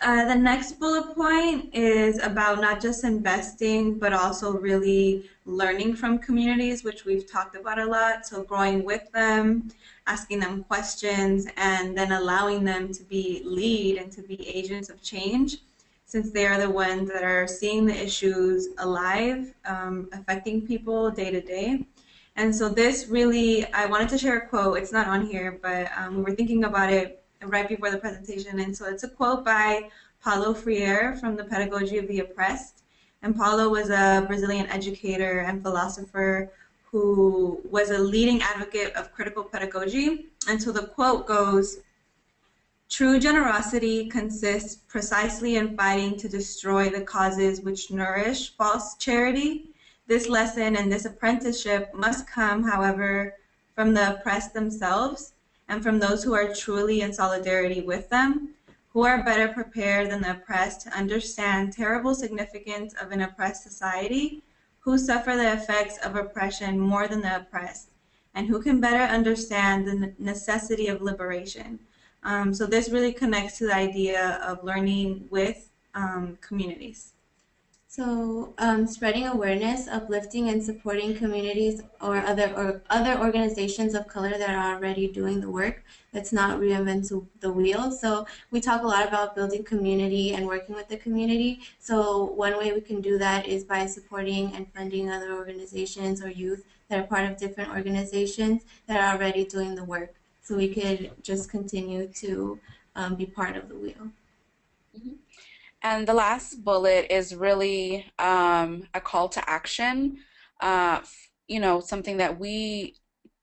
The next bullet point is about not just investing, but also really learning from communities, which we've talked about a lot. So growing with them, asking them questions, and then allowing them to be lead and to be agents of change, since they are the ones that are seeing the issues alive, affecting people day to day. And so this really, I wanted to share a quote. It's not on here, but we were thinking about it right before the presentation. And so it's a quote by Paulo Freire from The Pedagogy of the Oppressed. And Paulo was a Brazilian educator and philosopher who was a leading advocate of critical pedagogy. And so the quote goes, "True generosity consists precisely in fighting to destroy the causes which nourish false charity. This lesson and this apprenticeship must come, however, from the oppressed themselves and from those who are truly in solidarity with them, who are better prepared than the oppressed to understand terrible significance of an oppressed society, who suffer the effects of oppression more than the oppressed, and who can better understand the necessity of liberation." So this really connects to the idea of learning with communities. So spreading awareness, uplifting, and supporting communities or other organizations of color that are already doing the work. Let's not reinvent the wheel. So we talk a lot about building community and working with the community. So one way we can do that is by supporting and funding other organizations or youth that are part of different organizations that are already doing the work. So we could just continue to be part of the wheel. Mm-hmm. And the last bullet is really a call to action, something that we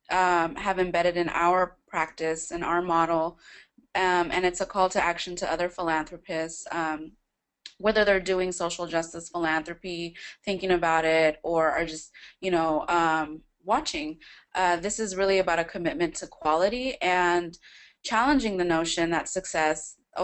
have embedded in our practice and our model, and it's a call to action to other philanthropists, whether they're doing social justice philanthropy, thinking about it, or are just, watching. This is really about a commitment to quality and challenging the notion that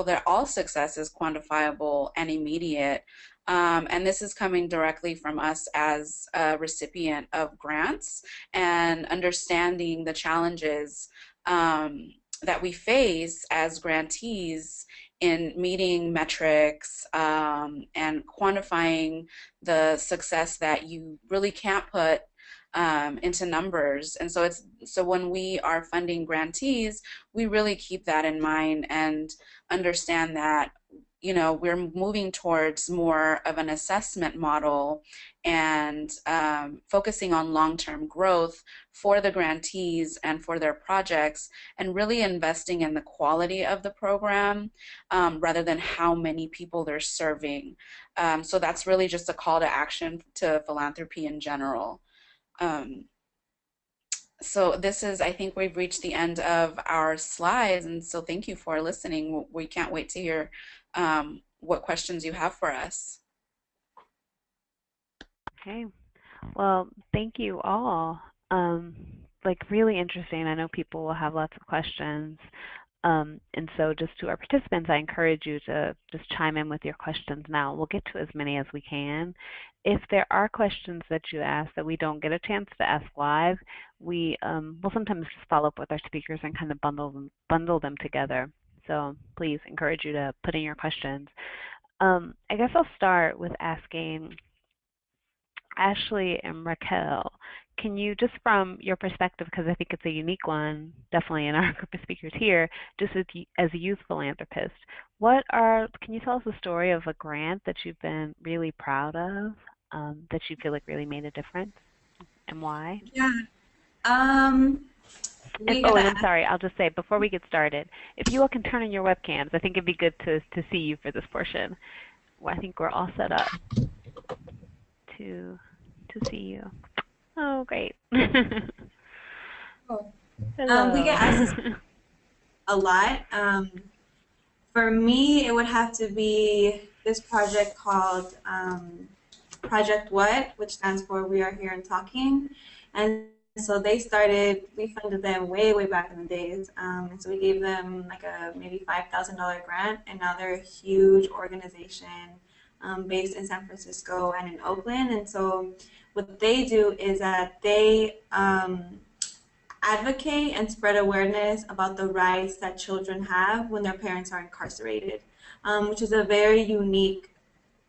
that all success is quantifiable and immediate. And this is coming directly from us as a recipient of grants and understanding the challenges that we face as grantees in meeting metrics and quantifying the success that you really can't put into numbers. And so when we are funding grantees, we really keep that in mind and understand that we're moving towards more of an assessment model and focusing on long-term growth for the grantees and for their projects, and really investing in the quality of the program rather than how many people they're serving. So that's really just a call to action to philanthropy in general. So I think we've reached the end of our slides, and so thank you for listening. We can't wait to hear what questions you have for us. Okay, well, thank you all. Really interesting. I know people will have lots of questions. And so just to our participants, I encourage you to just chime in with your questions now. We'll get to as many as we can. If there are questions that you ask that we don't get a chance to ask live, we will sometimes just follow up with our speakers and kind of bundle them together. So please encourage you to put in your questions. I guess I'll start with asking Ashley and Raquel, can you, just from your perspective, because I think it's a unique one, definitely in our group of speakers here, just as a youth philanthropist, can you tell us a story of a grant that you've been really proud of, that you feel like really made a difference, and why? Yeah. And I'm sorry, I'll just say, before we get started, if you all can turn on your webcams, I think it'd be good to see you for this portion. Well, I think we're all set up to see you. Oh, great. Cool. We get asked this a lot. For me, it would have to be this project called Project What, which stands for We Are Here and Talking. And so they started, we funded them way, way back in the days. And so we gave them like a maybe $5,000 grant, and now they're a huge organization based in San Francisco and in Oakland. And so what they do is that they advocate and spread awareness about the rights that children have when their parents are incarcerated, which is a very unique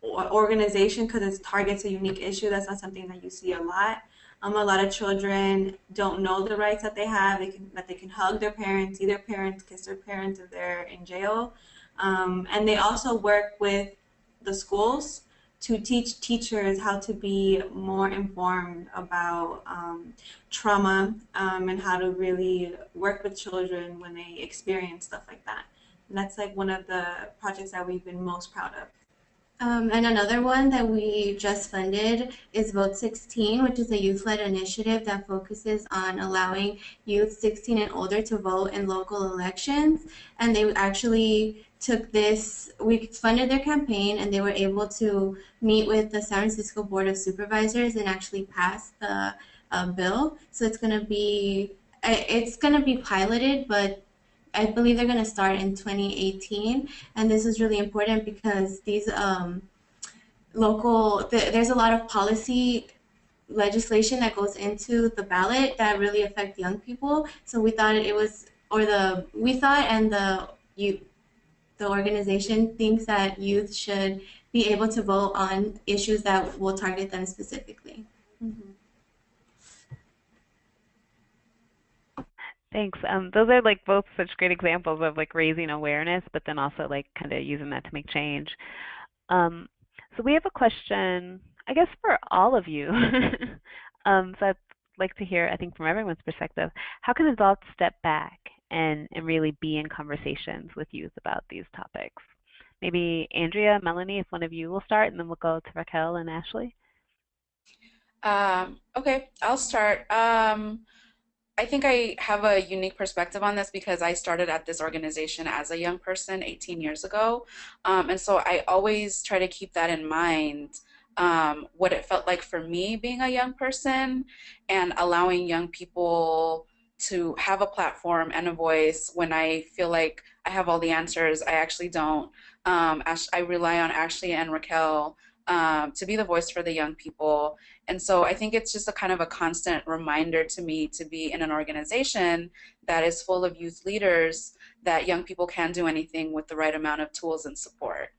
organization because it targets a unique issue. That's not something that you see a lot. A lot of children don't know the rights that they have. That they can hug their parents, see their parents, kiss their parents if they're in jail. And they also work with the schools to teach teachers how to be more informed about trauma and how to really work with children when they experience stuff like that. And that's like one of the projects that we've been most proud of. And another one that we just funded is Vote 16, which is a youth-led initiative that focuses on allowing youth 16 and older to vote in local elections. And they actually took this, we funded their campaign, and they were able to meet with the San Francisco Board of Supervisors and actually pass the bill. So it's going to be piloted, but I believe they're going to start in 2018, and this is really important because these there's a lot of policy legislation that goes into the ballot that really affect young people. So we thought the organization thinks that youth should be able to vote on issues that will target them specifically. Mm-hmm. Thanks. Those are like both such great examples of like raising awareness, but then also like kind of using that to make change. So we have a question, I guess, for all of you. So I'd like to hear, I think, from everyone's perspective, how can adults step back and really be in conversations with youth about these topics? Maybe Andrea, Melanie, if one of you will start, and then we'll go to Raquel and Ashley. Okay, I'll start. I think I have a unique perspective on this because I started at this organization as a young person 18 years ago. And so I always try to keep that in mind, what it felt like for me being a young person and allowing young people to have a platform and a voice when I feel like I have all the answers. I actually don't. I rely on Ashley and Raquel to be the voice for the young people. And so I think it's just a kind of a constant reminder to me to be in an organization that is full of youth leaders, that young people can do anything with the right amount of tools and support.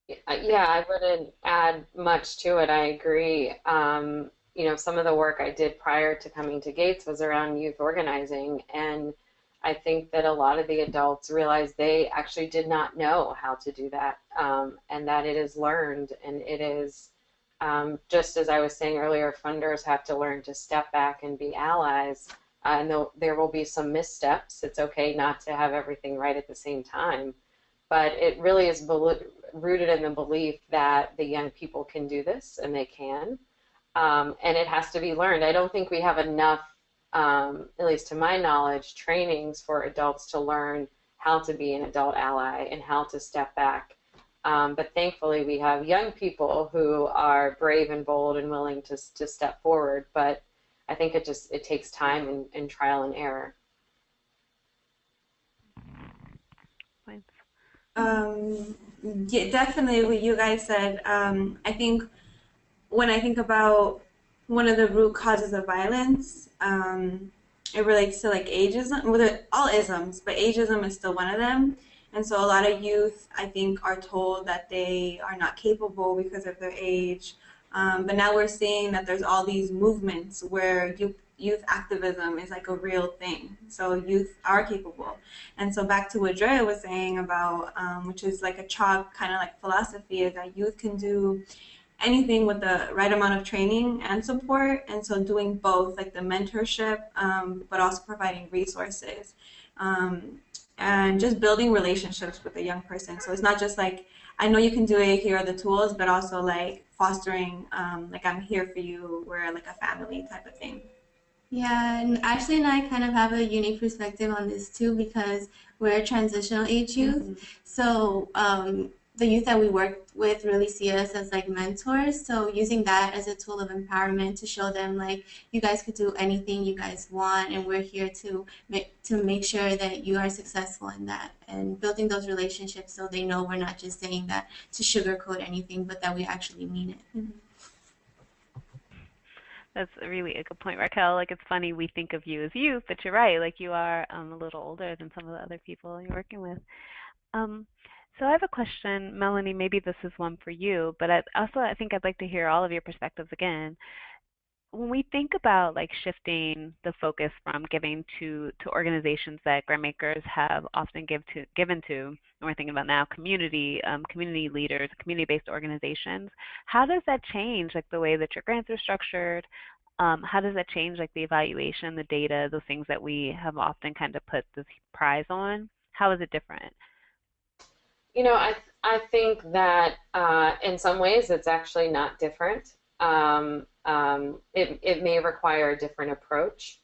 Yeah, I wouldn't add much to it. I agree. You know, some of the work I did prior to coming to Gates was around youth organizing, and I think that a lot of the adults realized they actually did not know how to do that, and that it is learned, and it is, just as I was saying earlier, funders have to learn to step back and be allies, and there will be some missteps. It's okay not to have everything right at the same time, but it really is rooted in the belief that the young people can do this, and they can, and it has to be learned. I don't think we have enough, at least to my knowledge, trainings for adults to learn how to be an adult ally and how to step back. But thankfully, we have young people who are brave and bold and willing to step forward. But I think it takes time and trial and error. Yeah, definitely what you guys said. I think when I think about one of the root causes of violence, it relates to like ageism. Well, all isms, but ageism is still one of them. And so a lot of youth, I think, are told that they are not capable because of their age. But now we're seeing that there's all these movements where youth activism is like a real thing. So youth are capable. And so back to what Drea was saying about, which is like a CHOP kind of like philosophy, is that youth can do anything with the right amount of training and support, and so doing both, like the mentorship, but also providing resources, and just building relationships with a young person. So it's not just like, I know you can do it, here are the tools, but also like fostering, like I'm here for you, we're like a family type of thing. Yeah, and Ashley and I kind of have a unique perspective on this too because we're transitional age youth. So the youth that we work with really see us as like mentors. So using that as a tool of empowerment to show them like you guys could do anything you guys want, and we're here to make sure that you are successful in that, and building those relationships so they know we're not just saying that to sugarcoat anything, but that we actually mean it. That's really a good point, Raquel. Like, it's funny we think of you as youth, but you're right. Like, you are a little older than some of the other people you're working with. Um, so I have a question, Melanie. Maybe this is one for you, but I think I'd like to hear all of your perspectives again. When we think about like shifting the focus from giving to organizations that grant makers have often given to, and we're thinking about now community leaders, community-based organizations, how does that change like the way that your grants are structured? How does that change like the evaluation, the data, those things that we have often kind of put this prize on? How is it different? You know, I think that in some ways it's actually not different. It may require a different approach.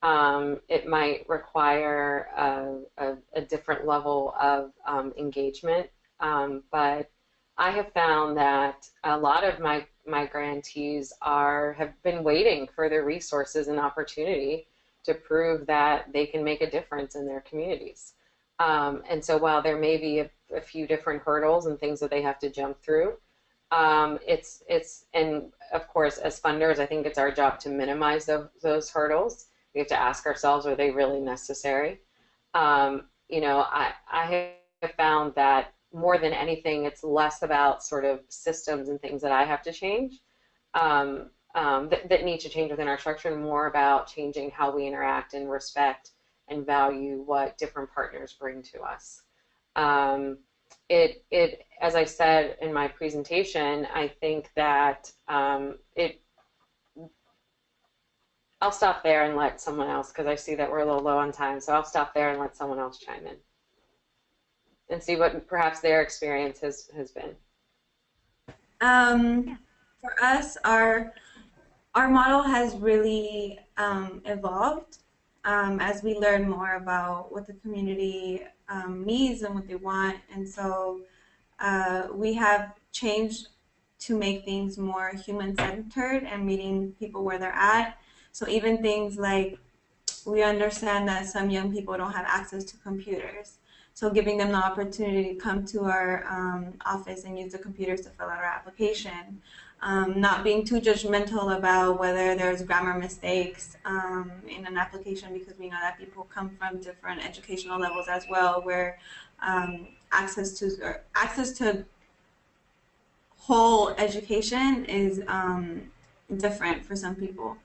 It might require a different level of engagement. But I have found that a lot of my grantees have been waiting for the resources and opportunity to prove that they can make a difference in their communities. And so while there may be a few different hurdles and things that they have to jump through, and of course, as funders, I think it's our job to minimize those hurdles. We have to ask ourselves, are they really necessary? You know, I have found that more than anything, it's less about sort of systems and things that I have to change that need to change within our structure, and more about changing how we interact and respect and value what different partners bring to us. As I said in my presentation, I think that I'll stop there and let someone else, because I see that we're a little low on time, so I'll stop there and let someone else chime in and see what perhaps their experience has been. For us, our model has really evolved as we learn more about what the community needs and what they want, and so we have changed to make things more human-centered and meeting people where they're at. So even things like, we understand that some young people don't have access to computers. So giving them the opportunity to come to our office and use the computers to fill out our application. Not being too judgmental about whether there's grammar mistakes in an application, because we know that people come from different educational levels as well, where access to whole education is different for some people.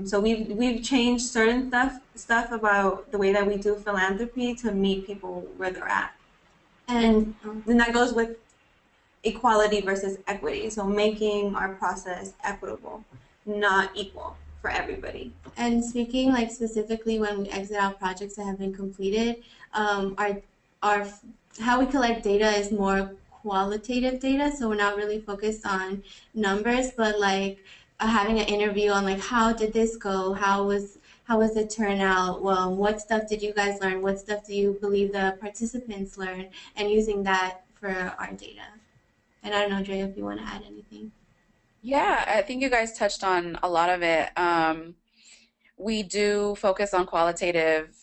So we've changed certain stuff about the way that we do philanthropy to meet people where they're at, and then that goes with equality versus equity. So making our process equitable, not equal for everybody. And speaking like specifically when we exit out projects that have been completed, our how we collect data is more qualitative data. So we're not really focused on numbers, but like having an interview on like how did this go? How was the turnout? Well, what stuff did you guys learn? What stuff do you believe the participants learned? And using that for our data. And I don't know, Dre, if you want to add anything. Yeah, I think you guys touched on a lot of it. We do focus on qualitative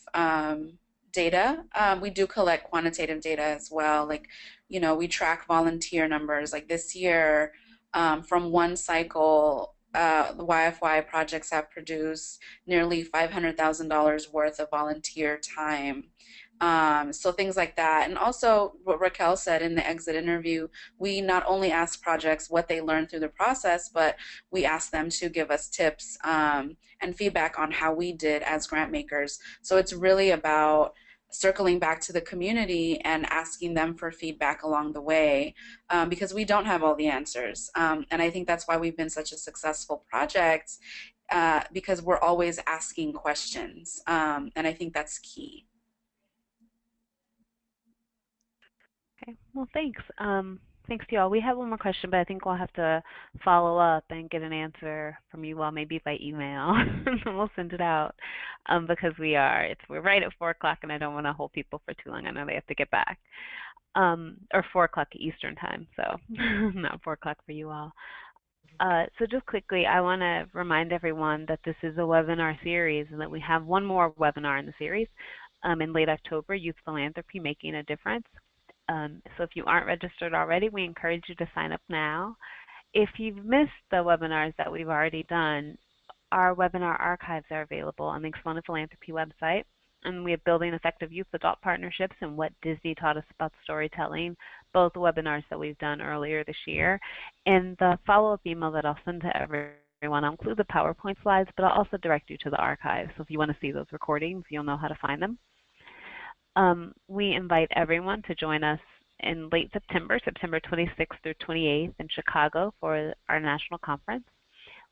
data. We do collect quantitative data as well. Like, you know, we track volunteer numbers. Like this year, from one cycle, the YFYI projects have produced nearly $500,000 worth of volunteer time. So things like that. And also what Raquel said in the exit interview, we not only ask projects what they learned through the process, but we ask them to give us tips and feedback on how we did as grant makers. So it's really about circling back to the community and asking them for feedback along the way, because we don't have all the answers. And I think that's why we've been such a successful project, because we're always asking questions. And I think that's key. Okay, well, thanks. thanks to you all. We have one more question, but I think we'll have to follow up and get an answer from you all, maybe by email. And we'll send it out because we're right at 4 o'clock, and I don't want to hold people for too long. I know they have to get back. Or 4 o'clock Eastern time, so not 4 o'clock for you all. So just quickly, I want to remind everyone that this is a webinar series and that we have one more webinar in the series in late October, Youth Philanthropy, Making a Difference. So if you aren't registered already, we encourage you to sign up now. If you've missed the webinars that we've already done, our webinar archives are available on the Exponent Philanthropy website. And we have Building Effective Youth-Adult Partnerships and What Disney Taught Us About Storytelling, both webinars that we've done earlier this year. In the follow-up email that I'll send to everyone, I'll include the PowerPoint slides, but I'll also direct you to the archives. So if you want to see those recordings, you'll know how to find them. We invite everyone to join us in late September, September 26th through 28th in Chicago for our national conference.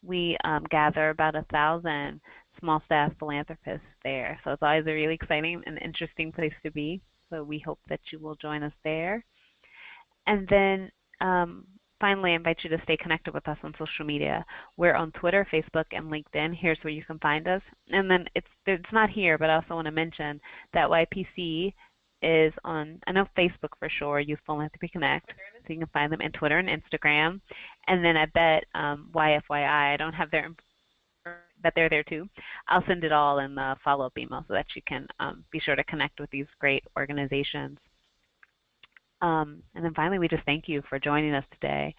We gather about 1,000 small staff philanthropists there. So it's always a really exciting and interesting place to be. So we hope that you will join us there. And then finally, I invite you to stay connected with us on social media. We're on Twitter, Facebook, and LinkedIn. Here's where you can find us. And then it's not here, but I also want to mention that YPC is on, I know Facebook for sure, Youth Philanthropy Connect, so you can find them in Twitter and Instagram. And then I bet YFYI, I don't have their, but they're there too. I'll send it all in the follow-up email so that you can be sure to connect with these great organizations. And then finally, we just thank you for joining us today.